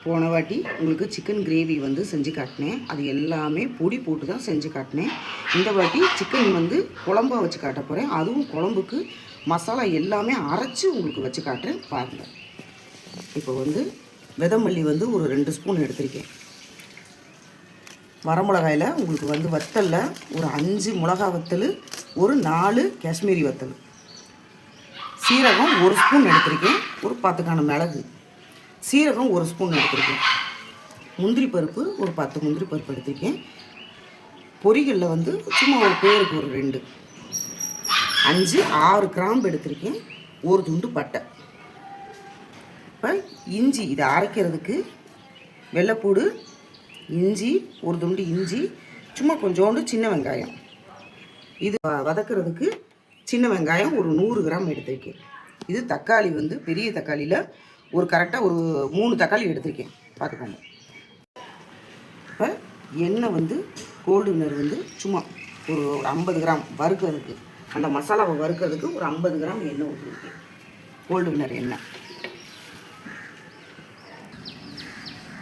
போன வாட்டி உங்களுக்கு சிக்கன் கிரேவி வந்து செஞ்சு காட்டினேன். அது எல்லாமே பொடி போட்டு தான் செஞ்சு காட்டினேன். இந்த வாட்டி சிக்கன் வந்து குழம்பா வச்சு காட்ட போகிறேன். அதுவும் குழம்புக்கு மசாலா எல்லாமே அரைச்சி உங்களுக்கு வச்சு காட்டுறேன், பாருங்கள். இப்போ வந்து விதமல்லி வந்து ஒரு 2 ஸ்பூன் எடுத்திருக்கேன். வரமிளகாயில் உங்களுக்கு வந்து வத்தலில் ஒரு 5 மிளகா வத்தல், ஒரு 4 காஷ்மீரி வத்தல், சீரகம் 1 ஸ்பூன் எடுத்திருக்கேன், ஒரு 10 மிளகு, சீரகம் 1 ஸ்பூன் எடுத்திருக்கேன், முந்திரி பருப்பு ஒரு 10 முந்திரி பருப்பு எடுத்திருக்கேன். பொரிகளில் வந்து சும்மா ஒரு பேருக்கு ஒரு 2, 5 6 கிராம்பு எடுத்திருக்கேன், ஒரு துண்டு பட்டை. இப்போ இஞ்சி இதை அரைக்கிறதுக்கு வெள்ளைப்பூடு, இஞ்சி ஒரு துண்டு இஞ்சி, சும்மா கொஞ்சோண்டு சின்ன வெங்காயம். இது வதக்கிறதுக்கு சின்ன வெங்காயம் ஒரு 100 கிராம் எடுத்திருக்கேன். இது தக்காளி வந்து பெரிய தக்காளியில் ஒரு கரெக்டாக ஒரு 3 தக்காளி எடுத்திருக்கேன், பார்த்துக்கோங்க. இப்போ எண்ணெய் வந்து கோல்டு வினர் வந்து சும்மா ஒரு 50 கிராம் வறுக்கிறதுக்கு, அந்த மசாலாவை வறுக்கிறதுக்கு ஒரு 50 கிராம் எண்ணெய் ஊற்றிருக்கேன், கோல்டு வினர் எண்ணெய்.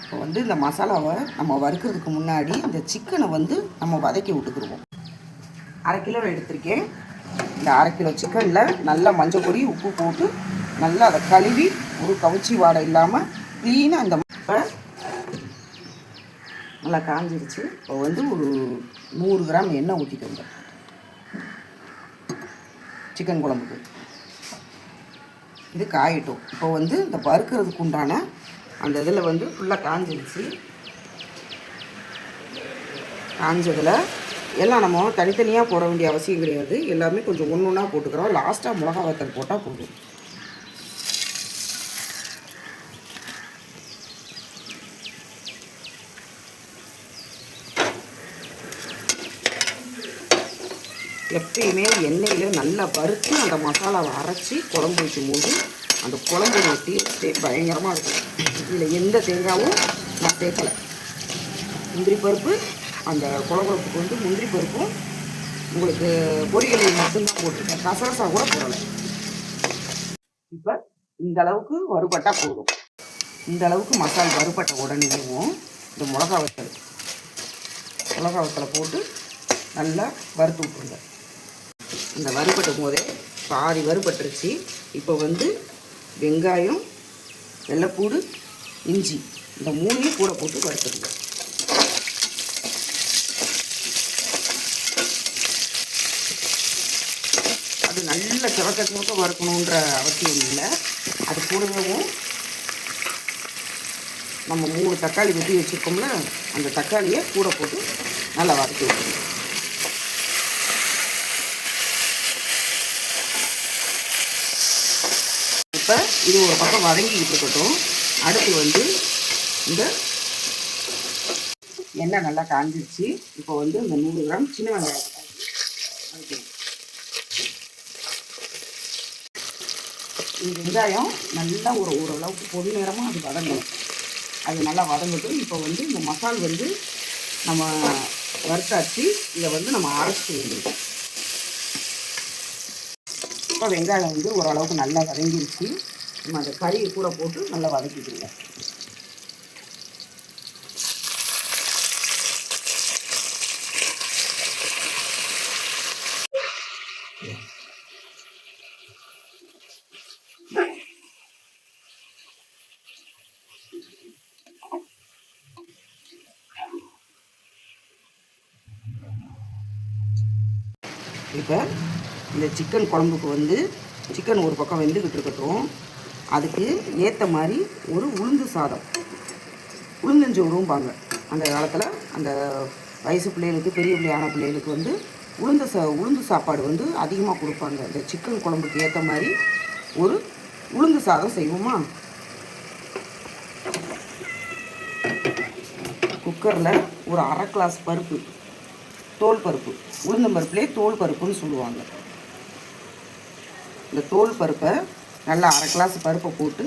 இப்போ வந்து இந்த மசாலாவை நம்ம வறுக்கிறதுக்கு முன்னாடி இந்த சிக்கனை வந்து நம்ம வதக்கி விட்டுக்குருவோம். 1/2 கிலோ எடுத்திருக்கேன். இந்த 1/2 கிலோ சிக்கனில் நல்லா மஞ்சள் பொடி உப்பு போட்டு நல்லா அதை கழுவி ஒரு கவுச்சி வாடை இல்லாமல் க்ளீனாக இந்த நல்லா காஞ்சிருச்சு. இப்போ வந்து ஒரு 100 கிராம் எண்ணெய் ஊற்றிக்கோங்க சிக்கன் குழம்புக்கு. இது காயட்டும். இப்போ வந்து இந்த வறுக்கிறதுக்கு உண்டான அந்த இதில் வந்து ஃபுல்லாக காஞ்சிருச்சு. காஞ்சதில் எல்லாம் நம்ம தனித்தனியாக போட வேண்டிய அவசியம் கிடையாது. எல்லாமே கொஞ்சம் ஒன்று ஒன்றா போட்டுக்கிறோம். லாஸ்ட்டாக மிளகா வத்தல் போட்டால் போதும். எப்பயுமே எண்ணெயில் நல்லா வறுத்து அந்த மசாலாவை அரைச்சி குழம்பு வைக்கும்போது அந்த குழம்புடைய டேஸ்ட்டே பயங்கரமாக இருக்கும். இதில் எந்த தேங்காயும் நான் சேர்க்கலை. முந்திரி பருப்பு, அந்த குழம்புக்கு வந்து முந்திரி பருப்பும் உங்களுக்கு பொரியலை மட்டும்தான் போட்டிருக்கேன், கசகசா கூட போடலை. இப்போ இந்த அளவுக்கு வறுபட்டால் போதும். இந்த அளவுக்கு மசாலா வறுபட்ட உடனேவும் இந்த மிளகா வத்தலை போட்டு நல்லா வறுத்து விட்டுருங்க. அந்த வறுபட்டும் போதே பாதி வறுபட்டுருச்சு. இப்போ வந்து வெங்காயம், வெள்ளைப்பூடு, இஞ்சி இந்த 3ஐயும் கூட போட்டு வறுத்துடுங்க. அது நல்ல சிவக்க வறுக்கணுன்ற அவசியம் இல்லை. அது கூடவும் நம்ம 3 தக்காளி வெட்டி வச்சுருக்கோம்ல, அந்த தக்காளியை கூட போட்டு நல்லா வறுத்து விட்டுருங்க. இப்போ இது ஒரு பக்கம் வதங்கிக்கிட்டு இருக்கட்டும். அடுத்து வந்து இந்த எண்ணெய் நல்லா காஞ்சிருச்சு. இப்போ வந்து இந்த 100 கிராம் சின்ன வெங்காயம் வதக்கணும். இந்த வெங்காயம் நல்லா ஓரளவுக்கு பொன்னிறமாக அது வதங்கணும். அது நல்லா வதங்கட்டும். இப்போ வந்து இந்த மசால் வந்து நம்ம வறுத்தாச்சு. இதை வந்து நம்ம அரைச்சிட்டு வந்துடும். இப்போ வெங்காயம் வந்து ஓரளவுக்கு நல்லா வதங்கிருச்சு. நம்ம அந்த கறியை கூட போட்டு நல்லா வதக்கிடுங்க. இப்போ இந்த சிக்கன் குழம்புக்கு வந்து சிக்கன் ஒரு பக்கம் வெந்துக்கிட்டு இருக்கட்டும். அதுக்கு ஏற்ற மாதிரி ஒரு உளுந்து சாதம், உளுந்தஞ்சோறும்பாங்க அந்த காலத்தில். அந்த வயசு பிள்ளைகளுக்கு, பெரிய பிள்ளையான பிள்ளைகளுக்கு வந்து உளுந்து சாப்பாடு வந்து அதிகமாக கொடுப்பாங்க. இந்த சிக்கன் குழம்புக்கு ஏற்ற மாதிரி ஒரு உளுந்து சாதம் செய்வோமா? குக்கரில் ஒரு 1/2 கிளாஸ் பருப்பு, தோல் பருப்பு, உளுந்தம்பருப்புலேயே தோல் பருப்புன்னு சொல்லுவாங்க. இந்த தோல் பருப்பை நல்லா 1/2 கிளாஸ் பருப்பை போட்டு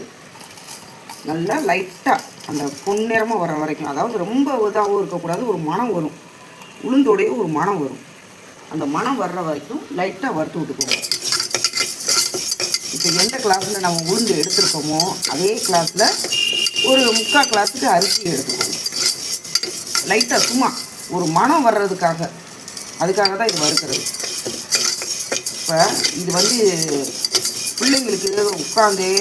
நல்லா லைட்டாக அந்த பொன்னிறமாக வர வரைக்கும், அதாவது ரொம்ப இதாகவும் இருக்கக்கூடாது, ஒரு மணம் வரும், உளுந்தோடைய ஒரு மணம் வரும். அந்த மணம் வர்ற வரைக்கும் லைட்டாக வறுத்து விட்டுக்கோங்க. இப்போ எந்த கிளாஸில் நம்ம உளுந்து எடுத்துருக்கோமோ அதே கிளாஸில் ஒரு 3/4 கிளாஸுக்கு அரிசி எடுத்துக்கோங்க. லைட்டாக சும்மா ஒரு மணம் வர்றதுக்காக, அதுக்காக தான் இது வறுக்கிறது. இப்போ இது வந்து பிள்ளைங்களுக்கு உட்காந்தே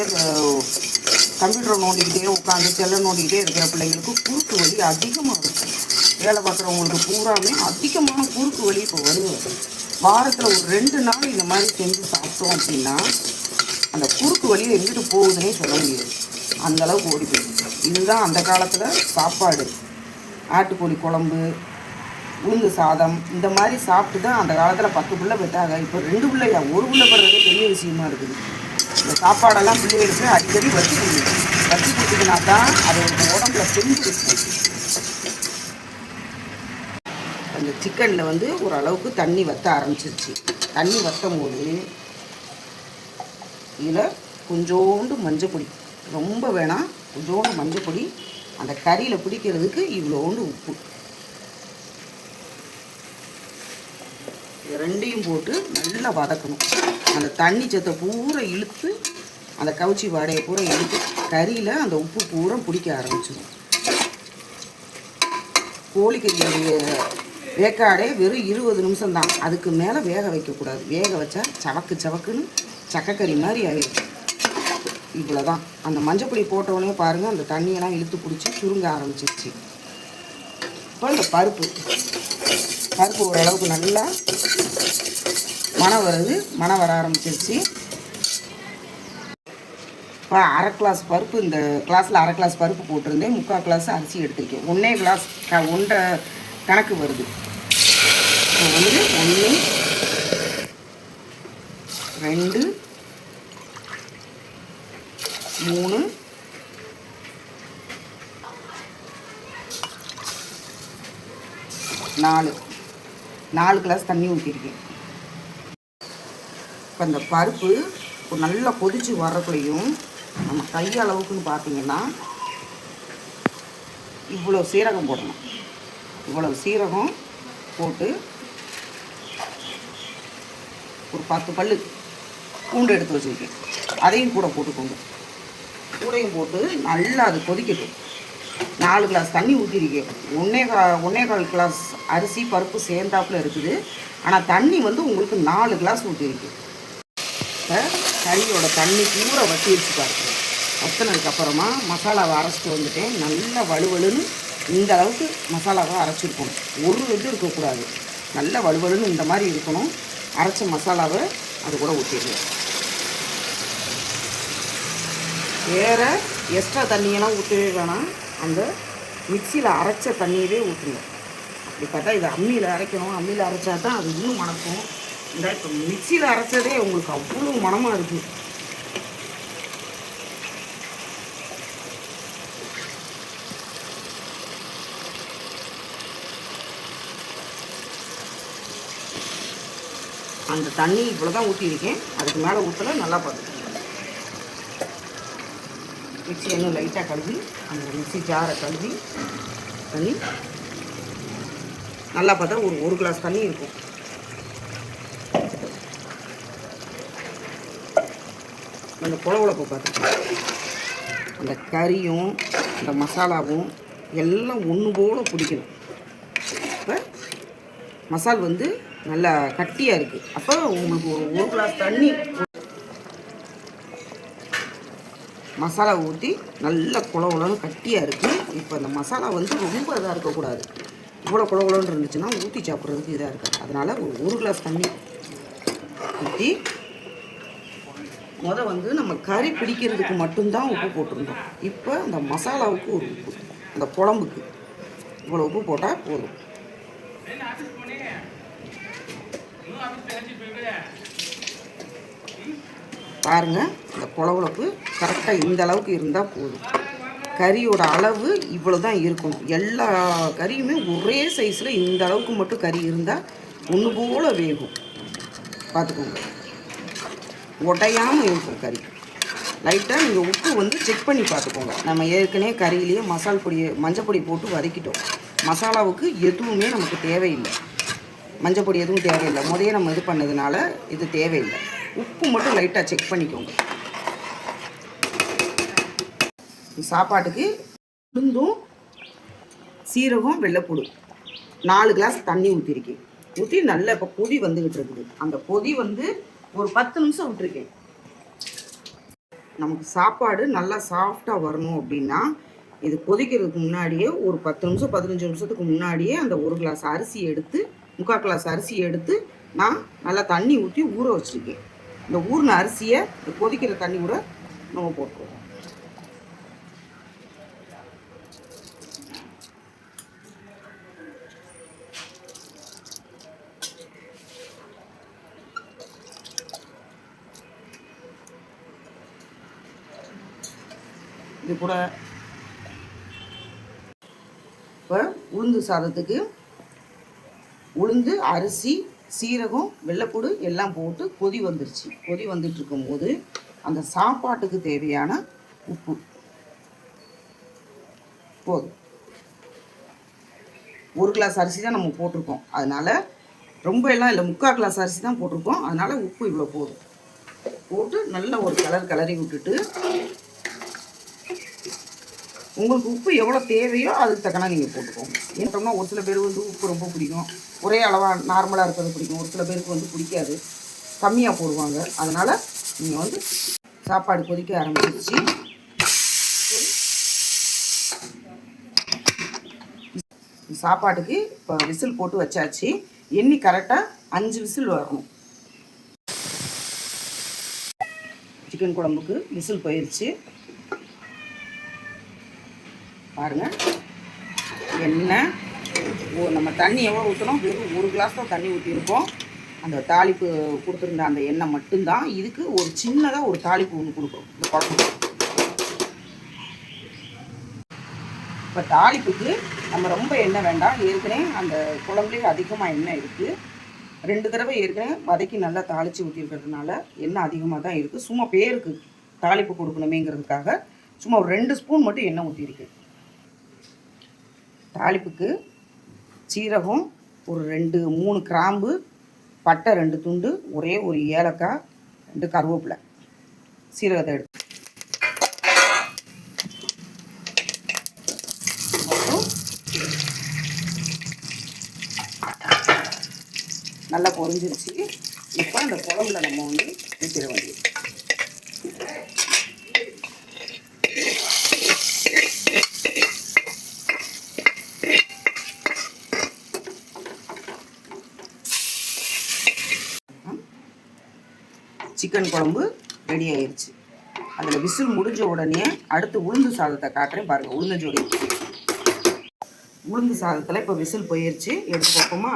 கம்ப்யூட்டரை நோண்டிக்கிட்டே உட்காந்து செல்லை நோண்டிக்கிட்டே இருக்கிற பிள்ளைங்களுக்கு குறுக்கு வலி அதிகமாக இருக்கும். வேலை பார்க்குறவங்களுக்கு பூராமே அதிகமான குறுக்கு வலி இப்போ வருது. வாரத்தில் ஒரு 2 நாள் இந்த மாதிரி செஞ்சு சாப்பிட்டோம் அப்படின்னா அந்த குறுக்கு வலி எங்கிட்டு போகுதுன்னே சொல்ல முடியாது, அந்தளவுக்கு ஓடி போயிடுது. இதுதான் அந்த காலத்தில் சாப்பாடு. ஆட்டுக்கோழி குழம்பு, உளுந்து சாதம், இந்த மாதிரி சாப்பிட்டு தான் அந்த காலத்தில் 10 பிள்ளை பெற்றாங்க. இப்போ 2 பிள்ளையா, 1 பிள்ளை பெறதே பெரிய விஷயமா இருக்குது. இந்த சாப்பாடெல்லாம் பிள்ளைகளுக்கு அடிக்கடி வச்சு கொடுத்தீங்கன்னா தான் அதோட உடம்புல செஞ்சு இருக்கும். அந்த சிக்கனில் வந்து ஓரளவுக்கு தண்ணி வற்ற ஆரம்பிச்சிருச்சு. தண்ணி வற்றும் போது இதில் கொஞ்சோண்டு மஞ்சப்பொடி, ரொம்ப வேணாம், கொஞ்சோண்டு மஞ்சப்பொடி, அந்த கறியில் பிடிக்கிறதுக்கு இவ்வளோண்டு உப்பு, ரெண்டையும் போட்டு நல்லா வதக்கணும். அந்த தண்ணி சத்தை பூரா இழுத்து, அந்த கவுச்சி வாடையை பூரா இழுத்து கறியில் அந்த உப்பு பூரா பிடிக்க ஆரம்பிச்சிடும். கோழிக்கறியுடைய வேக்காடே வெறும் 20 நிமிஷம் தான், அதுக்கு மேலே வேக வைக்கக்கூடாது. வேக வச்சா சவக்குன்னு சக்கக்கறி மாதிரி ஆகிடும். இவ்வளோ தான். அந்த மஞ்சப்பொடி போட்டவுடனே பாருங்கள், அந்த தண்ணியெல்லாம் இழுத்து பிடிச்சி சுருங்க ஆரம்பிச்சிருச்சு. இப்போ இந்த பருப்பு ஓரளவுக்கு நல்லா மணம் வர ஆரம்பிச்சிருச்சு. இப்போ 1/2 கிளாஸ் பருப்பு, இந்த கிளாஸில் 1/2 கிளாஸ் பருப்பு போட்டிருந்தேன், 3/4 கிளாஸ் அரிசி எடுத்துருக்கேன். 1 கிளாஸ் 1.5 கணக்கு வருது. இப்போ வந்து 1 2 3 4 கிளாஸ் தண்ணி ஊற்றிருக்கேன். இப்போ இந்த பருப்பு ஒரு நல்லா கொதித்து வரக்குள்ளையும் நம்ம கையளவுக்குன்னு பார்த்தீங்கன்னா இவ்வளோ சீரகம் போடணும். இவ்வளோ சீரகம் போட்டு ஒரு 10 பல்லு பூண்டு எடுத்து வச்சுருக்கேன், அதையும் கூட போட்டுக்கோங்க. கூடையும் போட்டு நல்லா அது கொதிக்கட்டும். 4 கிளாஸ் தண்ணி ஊற்றிருக்கேன். 1.25 கிளாஸ் அரிசி பருப்பு சேர்ந்தாப்புல இருக்குது. ஆனால் தண்ணி வந்து உங்களுக்கு 4 கிளாஸ் ஊற்றிருக்கு. இப்போ கறியோட தண்ணி பூரா வற்றிடுச்சு பாருங்க. வற்றினதுக்கப்புறமா மசாலாவை அரைச்சிட்டு வந்துட்டேன். நல்லா வலுவலுன்னு இந்த அளவுக்கு மசாலாவை அரைச்சிருக்கணும். ஒரு இது இருக்கக்கூடாது, நல்லா வலுவலுன்னு இந்த மாதிரி இருக்கணும். அரைச்ச மசாலாவை அது கூட ஊற்றிடுவேன். வேறு எக்ஸ்ட்ரா தண்ணியெல்லாம் ஊற்றவே வேணாம், அந்த மிக்சியில் அரைச்ச தண்ணியவே ஊற்றுங்க. அப்படி பார்த்தா இது அம்மியில் அரைக்கணும். அம்மியில் அரைச்சா தான் அது இன்னும் மணக்கும். இந்த இப்போ மிக்சியில் அரைச்சதே உங்களுக்கு அவ்வளோ மணமாக இருக்குது. அந்த தண்ணி இவ்வளோ தான் ஊற்றிருக்கேன், அதுக்கு மேலே ஊற்றலை. நல்லா பார்த்துக்கோங்க. மிக்சி இன்னும் லைட்டாக கழுவி, அந்த மிக்சி ஜாரை கழுவி தண்ணி நல்லா பார்த்தா ஒரு கிளாஸ் தண்ணி இருக்கும். அந்த குழகுழப்பை பார்த்துக்கோங்க. அந்த கறியும் அந்த மசாலாவும் எல்லாம் ஒன்று போல் பிடிக்கணும். இப்போ மசால் வந்து நல்லா கட்டியாக இருக்குது. அப்போ உங்களுக்கு ஒரு கிளாஸ் தண்ணி மசாலா ஊற்றி நல்லா குழகுலன்னு கட்டியாக இருக்குது. இப்போ அந்த மசாலா வந்து ரொம்ப இதாக இருக்கக்கூடாது. இவ்வளோ குழகுலன்னு இருந்துச்சுன்னா ஊற்றி சாப்பிட்றதுக்கு இதாக இருக்காது. அதனால் ஒரு கிளாஸ் தண்ணி ஊற்றி வந்து நம்ம கறி பிடிக்கிறதுக்கு மட்டும்தான் உப்பு போட்டிருந்தோம். இப்போ அந்த மசாலாவுக்கு ஒரு உப்பு, அந்த குழம்புக்கு இவ்வளோ உப்பு போட்டால் போதும். பாருங்கள், இந்த குழகுழப்பு கரெக்டாக இந்த அளவுக்கு இருந்தால் போதும். கறியோட அளவு இவ்வளோ தான் இருக்கணும். எல்லா கறியுமே ஒரே சைஸில் இந்த அளவுக்கு மட்டும் கறி இருந்தால் ஒன்று போல் வேகும். பார்த்துக்கோங்க, உடையாமல் இருக்கும் கறி. லைட்டாக நீங்கள் உப்பு வந்து செக் பண்ணி பார்த்துக்கோங்க. நம்ம ஏற்கனவே கறியிலேயே மஞ்சப்பொடி போட்டு வதக்கிட்டோம். மசாலாவுக்கு எதுவுமே நமக்கு தேவையில்லை, மஞ்சப்பொடி எதுவும் தேவையில்லை. முதல்ல நம்ம இது பண்ணதுனால இது தேவையில்லை. உப்பு மட்டும் லைட்டாக செக் பண்ணிக்கோங்க. சாப்பாட்டுக்கு உளுந்தும் சீரகம் வெள்ளைப்பூடு 4 கிளாஸ் தண்ணி ஊற்றிருக்கேன். ஊற்றி நல்லா இப்போ கொதி வந்துக்கிட்டு இருக்குது. அந்த கொதி வந்து ஒரு 10 நிமிஷம் விட்டுருக்கேன். நமக்கு சாப்பாடு நல்லா சாஃப்டாக வரணும் அப்படின்னா இது கொதிக்கிறதுக்கு முன்னாடியே ஒரு 10 நிமிஷம் 15 நிமிஷத்துக்கு முன்னாடியே அந்த 1 கிளாஸ் அரிசி எடுத்து 3/4 கிளாஸ் அரிசி எடுத்து நான் நல்லா தண்ணி ஊற்றி ஊற வச்சுருக்கேன். இந்த ஊறின அரிசியை இந்த கொதிக்கிற தண்ணி கூட நம்ம போட்டுருவோம். இது கூட இப்போ உளுந்து சாதத்துக்கு உளுந்து அரிசி சீரகம் வெள்ளைப்பூடு எல்லாம் போட்டு கொதி வந்துருச்சு. கொதி வந்துட்டு இருக்கும்போது அந்த சாப்பாட்டுக்கு தேவையான உப்பு போதும். 1 கிளாஸ் அரிசி தான் நம்ம போட்டிருக்கோம், அதனால ரொம்ப எல்லாம் இல்லை, 3/4 கிளாஸ் அரிசி தான் போட்டிருக்கோம், அதனால உப்பு இவ்வளோ போதும். போட்டு நல்ல ஒரு கிளறி விட்டுட்டு உங்களுக்கு உப்பு எவ்வளோ தேவையோ அதுக்கு தக்கன நீங்கள் போட்டுக்கோங்க. ஏன்னா ஒரு சில பேர் வந்து உப்பு ரொம்ப பிடிக்கும், ஒரே அளவாக நார்மலாக இருக்கிறது பிடிக்கும். ஒரு சில பேருக்கு வந்து பிடிக்காது, கம்மியாக போடுவாங்க. அதனால் நீங்கள் வந்து சாப்பாடு கொதிக்க ஆரம்பிச்சிருச்சு. சாப்பாட்டுக்கு இப்போ விசில் போட்டு வச்சாச்சு. எண்ணி கரெக்டாக 5 விசில் வரணும். சிக்கன் குழம்புக்கு விசில் போயிடுச்சு பாருங்கள். எண்ணெய் நம்ம தண்ணி எவ்வளோ ஊற்றணும், வெறும் 1 கிளாஸ் தான் தண்ணி ஊற்றிருக்கோம். அந்த தாளிப்பு கொடுத்துருந்த அந்த எண்ணெய் மட்டும்தான். இதுக்கு ஒரு சின்னதாக ஒரு தாளிப்பு ஒன்று கொடுக்குறோம் இந்த குழம்பு. இப்போ தாளிப்புக்கு நம்ம ரொம்ப எண்ணெய் வேண்டாம், ஏற்கனவே அந்த குழம்புலேயே அதிகமாக எண்ணெய் இருக்குது. 2 தடவை ஏற்கனவே வதக்கி நல்லா தாளித்து ஊற்றிருக்கிறதுனால எண்ணெய் அதிகமாக தான் இருக்குது. சும்மா பேருக்கு தாளிப்பு கொடுக்கணுமேங்கிறதுக்காக சும்மா ஒரு 2 ஸ்பூன் மட்டும் எண்ணெய் ஊற்றிருக்கு. தாளிப்புக்கு சீரகம் ஒரு 2-3 கிராம்பு, பட்டை 2 துண்டு, ஒரே ஒரு ஏலக்காய், 2 கருவேப்பிலை, சீரகத்தை எடுத்து நல்லா பொரிஞ்சிருச்சு. இப்போ அந்த குழம்புல நம்ம வந்து ஊற்றிட வேண்டியது. சிக்கன் குழம்பு ரெடி ஆயிடுச்சு. அதில் விசில் முடிஞ்ச உடனே அடுத்து உளுந்து சாதத்தை காட்டுறேன் பாருங்கள். உளுந்து சாதத்தில் இப்போ விசில் போயிடுச்சு. எடுத்து பார்ப்போமா?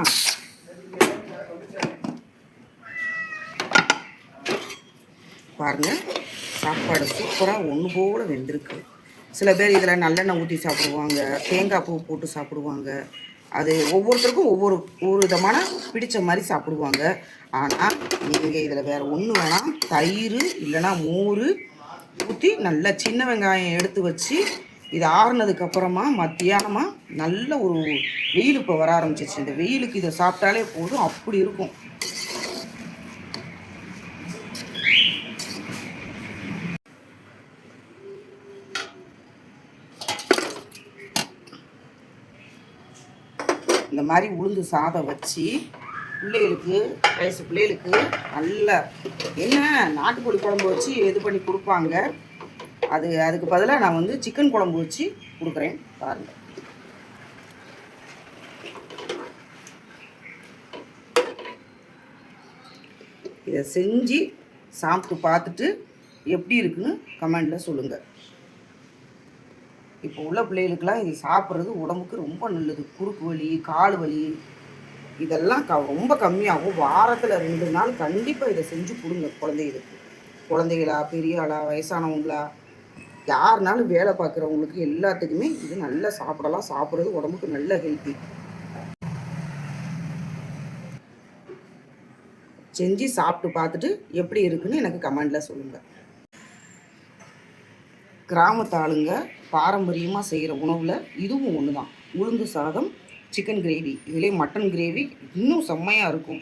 பாருங்கள், சாப்பாடு சூப்பராக ஒன்று போல வெந்திருக்கு. சில பேர் இதில் நல்லெண்ணெய் ஊற்றி சாப்பிடுவாங்க, தேங்காய் பூ போட்டு சாப்பிடுவாங்க. அது ஒவ்வொருத்தருக்கும் ஒவ்வொரு விதமான பிடிச்ச மாதிரி சாப்பிடுவாங்க. ஆனால் நீங்கள் இதில் வேறு ஒன்று வேணாம், தயிர் இல்லைன்னா மோர் ஊற்றி நல்லா சின்ன வெங்காயம் எடுத்து வச்சு இது ஆறுனதுக்கப்புறமா மத்தியானமாக நல்ல ஒரு வெயில் இப்போ வர ஆரம்பிச்சிச்சு. இந்த வெயிலுக்கு இதை சாப்பிட்டாலே போதும், அப்படி இருக்கும். இந்த மாதிரி உளுந்து சாதம் வச்சு பிள்ளைகளுக்கு நல்ல என்ன நாட்டுக்கோழி குழம்பு வச்சு இது பண்ணி கொடுப்பாங்க. அதுக்கு பதிலாக நான் வந்து சிக்கன் குழம்பு வச்சு கொடுக்குறேன் பாருங்கள். இதை செஞ்சு சாப்பிட்டு பார்த்துட்டு எப்படி இருக்குன்னு கமெண்டில் சொல்லுங்கள். இப்போ உள்ள பிள்ளைகளுக்கெல்லாம் இது சாப்பிட்றது உடம்புக்கு ரொம்ப நல்லது. குறுக்கு வலி, கால் வலி இதெல்லாம் ரொம்ப கம்மியாகும். வாரத்தில் 2 நாள் கண்டிப்பாக இதை செஞ்சு கொடுங்க குழந்தைகளா, பெரிய ஆளா, வயசானவங்களா, யாருனாலும் வேலை பார்க்குறவங்களுக்கு எல்லாத்துக்குமே இது நல்லா சாப்பிடலாம். சாப்பிட்றது உடம்புக்கு நல்ல ஹெல்த்தி. செஞ்சு சாப்பிட்டு பார்த்துட்டு எப்படி இருக்குன்னு எனக்கு கமெண்டில் சொல்லுங்கள். கிராமத்து ஆளுங்க பாரம்பரியமாக செய்கிற உணவில் இதுவும் ஒன்று தான். உளுந்து சாதம், சிக்கன் கிரேவி, இதிலே மட்டன் கிரேவி இன்னும் செம்மையாக இருக்கும்.